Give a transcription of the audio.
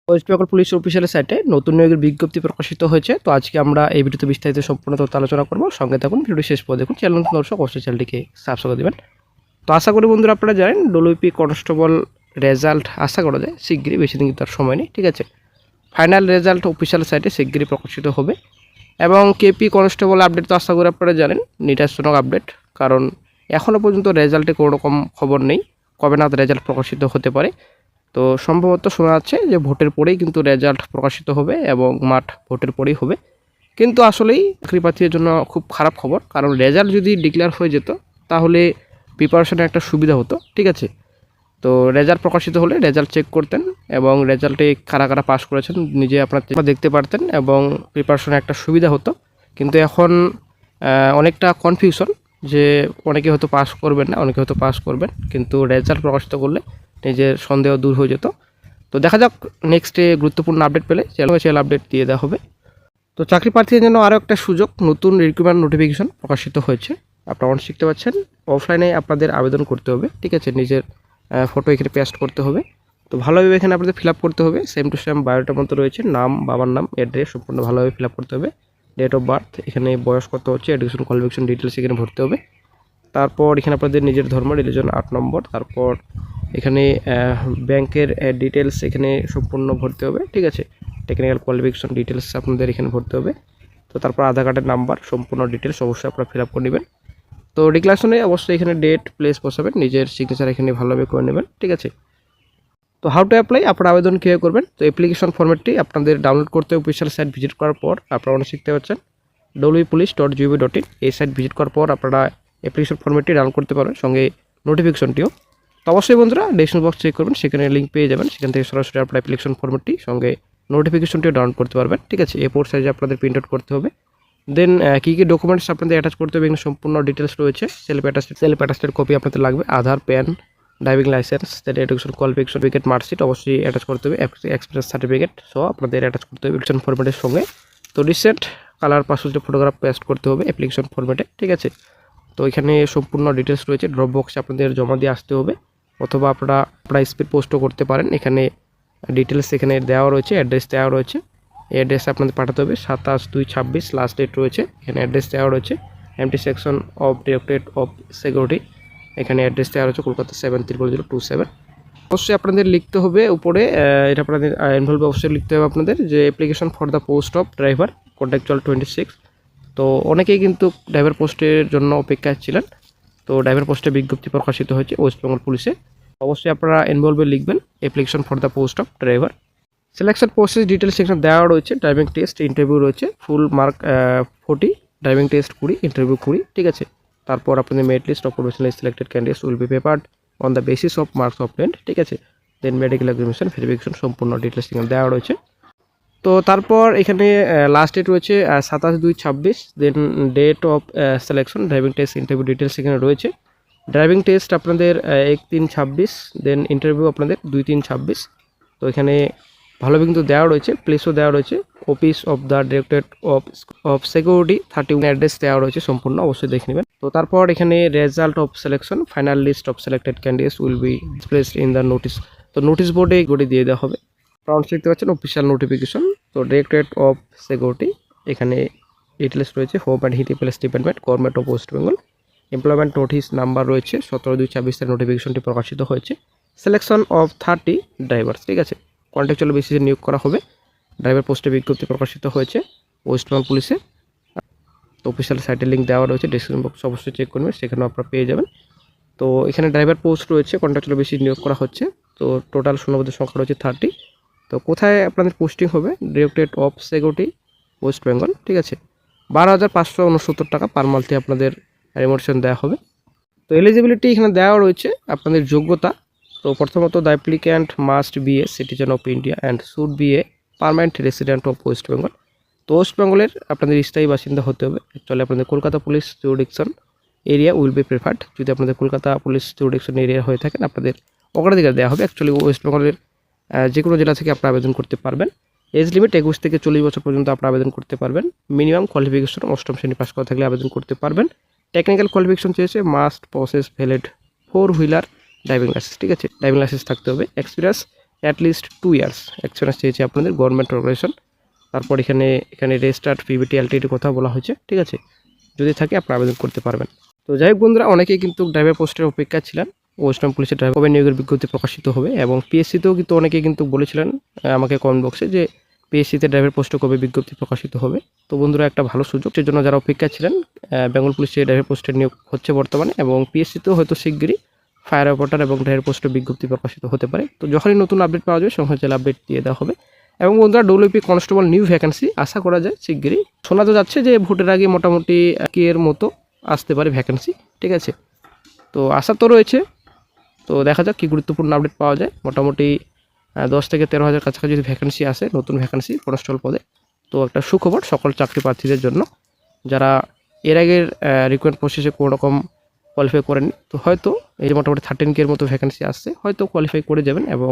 West Bengal police official সাইটে নতুন নিয়োগের বিজ্ঞপ্তি প্রকাশিত হয়েছে। তো আজকে আমরা এই ভিডিওতে বিস্তারিত সম্পূর্ণ তথ্য আলোচনা করব। সঙ্গে থাকুন, ভিডিও শেষ পর্যন্ত দেখুন। চ্যানেল নতুন দর্শক অবশ্যই চ্যানেলটিকে সাবস্ক্রাইব করে দেবেন। তো আশা করি বন্ধুরা আপনারা জানেন ডব্লিউপি কনস্টেবল রেজাল্ট আশা করা যায় শিগগিরই, বেশি দিন কিন্তু তার সময় নেই, ঠিক আছে। ফাইনাল রেজাল্ট অফিসিয়াল সাইটে শিগগিরই প্রকাশিত হবে। এবং কেপি কনস্টেবল আপডেট তো আশা করি আপনারা জানেন নিরাশজনক আপডেট, কারণ এখনও পর্যন্ত রেজাল্টে কোনো রকম খবর নেই কবে নাগাদ রেজাল্ট প্রকাশিত হতে পারে। তো সম্ভবত শোনা যাচ্ছে যে ভোটের পরেই কিন্তু রেজাল্ট প্রকাশিত হবে এবং মাঠ ভোটের পরেই হবে। কিন্তু আসলেই চাকরি প্রার্থীদের জন্য খুব খারাপ খবর, কারণ রেজাল্ট যদি ডিক্লেয়ার হয়ে যেত তাহলে প্রিপারেশনে একটা সুবিধা হতো, ঠিক আছে। তো রেজাল্ট প্রকাশিত হলে রেজাল্ট চেক করতেন এবং রেজাল্টে কারা কারা পাস করেছেন নিজে আপনারা দেখতে পারতেন এবং প্রিপারেশনে একটা সুবিধা হতো। কিন্তু এখন অনেকটা কনফিউশন, যে অনেকে হয়তো পাস করবেন না, অনেকে হয়তো পাস করবেন, কিন্তু রেজাল্ট প্রকাশিত করলে নিজের সন্দেহ দূর হয়ে যেত। তো দেখা যাক নেক্সটে গুরুত্বপূর্ণ আপডেট পেলে চ্যানেল আপডেট দিয়ে দেওয়া হবে। তো চাকরি প্রার্থীদের জন্য আরও একটা সুযোগ, নতুন রিক্রুটমেন্ট নোটিফিকেশন প্রকাশিত হয়েছে। আপনারা অন শিখতে পাচ্ছেন, অফলাইনে আপনাদের আবেদন করতে হবে, ঠিক আছে। নিজের ফটো এখানে পেস্ট করতে হবে। তো ভালোভাবে এখানে আপনাদের ফিল আপ করতে হবে, সেম টু সেম বায়োটার মতো রয়েছে, নাম, বাবার নাম, অ্যাড্রেস সম্পূর্ণ ভালোভাবে ফিল আপ করতে হবে। ডেট অফ বার্থ, এখানে বয়স কত হচ্ছে, এডুকেশন কোয়ালিফিকেশন ডিটেলস এখানে ভরতে হবে। তারপর এখানে আপনাদের নিজের ধর্ম, রিলিজন 8 নম্বর। তারপর এখানে ব্যাংকের ডিটেলস এখানে সম্পূর্ণ ভরতে হবে, ঠিক আছে। টেকনিক্যাল কোয়ালিফিকেশন ডিটেলস আপনাদের এখানে ভরতে হবে। তো তারপর আধার কার্ডের নাম্বার সম্পূর্ণ ডিটেলস অবশ্যই আপনারা ফিল আপ করে নেবেন। তো ডিক্লারেশনে অবশ্যই এখানে ডেট প্লেস বসাবেন, নিজের সিগনেচার এখানে ভালোভাবে করে নেবেন, ঠিক আছে। তো হাউ টু অ্যাপ্লাই, আপনারা আবেদন কীভাবে করবেন। তো অ্যাপ্লিকেশন ফর্মেটটি আপনাদের ডাউনলোড করতে অফিসিয়াল সাইট ভিজিট করার পর আপনারা অনেক শিখতে পাচ্ছেন www.police.gov.in। এই সাইট ভিজিট করার পর আপনারা অ্যাপ্লিকেশন ফর্মেটটি ডাউনলোড করতে পারবেন, সঙ্গে নোটিফিকেশনটিও। তো অবশ্যই বন্ধুরা ডেসক্রিপশন বক্স চেক করবেন, সেখানে লিঙ্ক পেয়ে যাবেন, সেখান থেকে সরাসরি আপনার অ্যাপ্লিকেশন ফর্মেটটি সঙ্গে নোটিফিকেশনটিও ডাউনলোড করতে পারবেন, ঠিক আছে। A4 সাইজে আপনাদের প্রিন্ট আউট করতে হবে। দেন কী কী ডকুমেন্টস আপনাদের অ্যাটাচ করতে হবে এখানে সম্পূর্ণ ডিটেলস রয়েছে। সেলফ অ্যাটাস্টেড কপি আপনাদের লাগবে, Aadhaar, PAN, driving licence, then education qualification certificate, marksheet অবশ্যই অ্যাটাচ করতে হবে, এক্সপিরিয়েন্স সার্টিফিকেট সহ আপনাদের অ্যাটাচ করতে হবে অ্যাপ্লিকেশন ফর্মেটের সঙ্গে। তো রিসেন্ট কালার পাসপোর্টের ফটোগ্রাফ পেস্ট করতে হবে অ্যাপ্লিকেশন ফর্মেটে, ঠিক আছে। তো এখানে সম্পূর্ণ ডিটেলস রয়েছে, ড্রপ বক্সে আপনাদের জমা দিয়ে আসতে হবে, অথবা আপনারা স্পিড পোস্টও করতে পারেন। এখানে ডিটেলস এখানে দেওয়া রয়েছে, অ্যাড্রেস দেওয়া রয়েছে, এই অ্যাড্রেসে আপনাদের পাঠাতে হবে। 27/2/26 লাস্ট ডেট রয়েছে, এখানে অ্যাড্রেস দেওয়া রয়েছে। MT section of directorate of security, এখানে অ্যাড্রেস দেওয়া রয়েছে, কলকাতা 73027। অবশ্যই আপনাদের লিখতে হবে উপরে, এটা আপনাদের ইনভলভ অবশ্যই লিখতে হবে আপনাদের, যে application for the post of driver contractual 26। তো অনেকেই কিন্তু ড্রাইভার পোস্টের জন্য অপেক্ষায় ছিলেন। তো ড্রাইভার পোস্টে বিজ্ঞপ্তি প্রকাশিত হয়েছে ওয়েস্ট বেঙ্গল পুলিশে। অবশ্যই আপনারা ইনভলভে লিখবেন application for the post of driver. Selection process details section দেওয়া রয়েছে, ড্রাইভিং টেস্ট, ইন্টারভিউ রয়েছে, full mark 40, driving test 20, interview 20, ঠিক আছে। তারপর আপনাদের merit list of professionally selected candidates will be prepared on the basis of marks obtained, ঠিক আছে। Then medical examination verification সম্পূর্ণ ডিটেলস এখানে দেওয়া রয়েছে। তো তারপর এখানে লাস্ট ডেট রয়েছে 27/2/26। Then date of selection, driving test, interview details এখানে রয়েছে। ড্রাইভিং টেস্ট আপনাদের 1/3/26, দেন ইন্টারভিউ আপনাদের 2/3/26। তো এখানে ভালোভাবে কিন্তু দেওয়া রয়েছে, প্লেসও দেওয়া রয়েছে, office of the directorate of security 31 address দেওয়া রয়েছে সম্পূর্ণ, অবশ্যই দেখে নেবেন। তো তারপর এখানে result of selection, final list of selected candidates will be displaced in the notice. তো নোটিশ বোর্ডে দিয়ে দেওয়া হবে। আপনারা দেখতে পাচ্ছেন অফিসিয়াল নোটিফিকেশন। তো ডিরেক্টরেট অফ সিকিউরিটি, এখানে ডিটেলস রয়েছে, হোম অ্যান্ড হিটি place department, government of West Bengal. Employment notice number রয়েছে 17/2/26 নোটিফিকেশনটি প্রকাশিত হয়েছে। সিলেকশন অফ 30 ড্রাইভার্স, ঠিক আছে, কন্ট্রাকচুয়াল বেসিসে নিয়োগ করা হবে। ড্রাইভার পোস্টে বিজ্ঞপ্তি প্রকাশিত হয়েছে ওয়েস্ট বেঙ্গল পুলিশে। তো অফিসিয়াল সাইটের লিঙ্ক দেওয়া রয়েছে, ডিসক্রিপশন বক্স অবশ্যই চেক করবেন, সেখানেও আপনারা পেয়ে যাবেন। তো এখানে ড্রাইভার পোস্ট রয়েছে, কন্ট্রাকচুয়াল বেসিসে নিয়োগ করা হচ্ছে। তো টোটাল শূন্যপদের সংখ্যা রয়েছে 30। তো কোথায় আপনাদের পোস্টিং হবে, directorate of security West Bengal, ঠিক আছে। 12,569 টাকা পার মান্থে আপনাদের রেমুনারেশন দেওয়া হবে। তো এলিজিবিলিটি এখানে দেওয়া রয়েছে, আপনাদের যোগ্যতা। তো প্রথমত the applicant must B a citizen of India and should B a permanent resident of West Bengal. তো ওয়েস্ট বেঙ্গলের আপনাদের স্থায়ী বাসিন্দা হতে হবে। অ্যাকচুয়ালি আপনাদের Kolkata police jurisdiction area will be preferred. যদি আপনাদের কলকাতা পুলিশ জুরিডিকশন এরিয়া হয়ে থাকেন আপনাদের অগ্রাধিকার দেওয়া হবে। অ্যাকচুয়ালি ওয়েস্ট বেঙ্গলের যে কোনো জেলা থেকে আপনারা আবেদন করতে পারবেন। এজ লিমিট 21 থেকে 40 বছর পর্যন্ত আপনারা আবেদন করতে পারবেন। মিনিমাম কোয়ালিফিকেশন 8ম শ্রেণী পাস করা থাকলে আবেদন করতে পারবেন। টেকনিক্যাল কোয়ালিফিকেশন চেয়েছে must process valid 4 wheeler driving licence, ঠিক আছে, ড্রাইভিং লাইসেন্স থাকতে হবে। এক্সপিরিয়েন্স অ্যাটলিস্ট 2 ইয়ার্স এক্সপিরিয়েন্স চেয়েছে আপনাদের গভর্নমেন্ট অর্গানাইজেশন। তারপর এখানে রেজিস্টার্ড পিবিটি এলটিডির কথা বলা হয়েছে, ঠিক আছে। যদি থাকে আপনারা আবেদন করতে পারবেন। তো যাই হোক বন্ধুরা, অনেকেই কিন্তু ড্রাইভার পোস্টের অপেক্ষা ছিলেন ওয়েস্টার্ন পুলিশের ড্রাইভার কবে নিয়োগের বিজ্ঞপ্তি প্রকাশিত হবে, এবং পিএসসিতেও কিন্তু অনেকেই কিন্তু বলেছিলেন আমাকে কমেন্ট বক্সে যে পিএসসিতে ড্রাইভার পোস্টে কবে বিজ্ঞপ্তি প্রকাশিত হবে। তো বন্ধুরা, একটা ভালো সুযোগ, সেই জন্য যারা অপেক্ষা ছিলেন বেঙ্গল পুলিশের ড্রাইভার পোস্টের নিয়োগ হচ্ছে বর্তমানে, এবং পিএসসিতেও হয়তো শিগগিরই ফায়ার অপারেটর এবং ড্রাইভার পোস্টের বিজ্ঞপ্তি প্রকাশিত হতে পারে। তো যখনই নতুন আপডেট পাওয়া যাবে সঙ্গে চাইলে আপডেট দিয়ে দেওয়া হবে। এবং বন্ধুরা, ডব্লিউপি কনস্টেবল নিউ ভ্যাকেন্সি আশা করা যায় শিগগিরই, শোনা তো যাচ্ছে যে ভোটের আগে মোটামুটি এর মতো আসতে পারে ভ্যাকেন্সি, ঠিক আছে। তো আশা তো রয়েছে, তো দেখা যাক কী গুরুত্বপূর্ণ আপডেট পাওয়া যায়। মোটামুটি 10 থেকে 13,000 কাছাকাছি যদি ভ্যাকেন্সি আসে, নতুন ভ্যাকেন্সি কনস্টেবল পদে, তো একটা সুখবর সকল চাকরি প্রার্থীদের জন্য। যারা এর আগের রিক্রুটমেন্ট প্রসেসে কোনো রকম কোয়ালিফাই করেননি, তো হয়তো এই যে মোটামুটি 13K এর মতো ভ্যাকেন্সি আসছে, হয়তো কোয়ালিফাই করে যাবেন এবং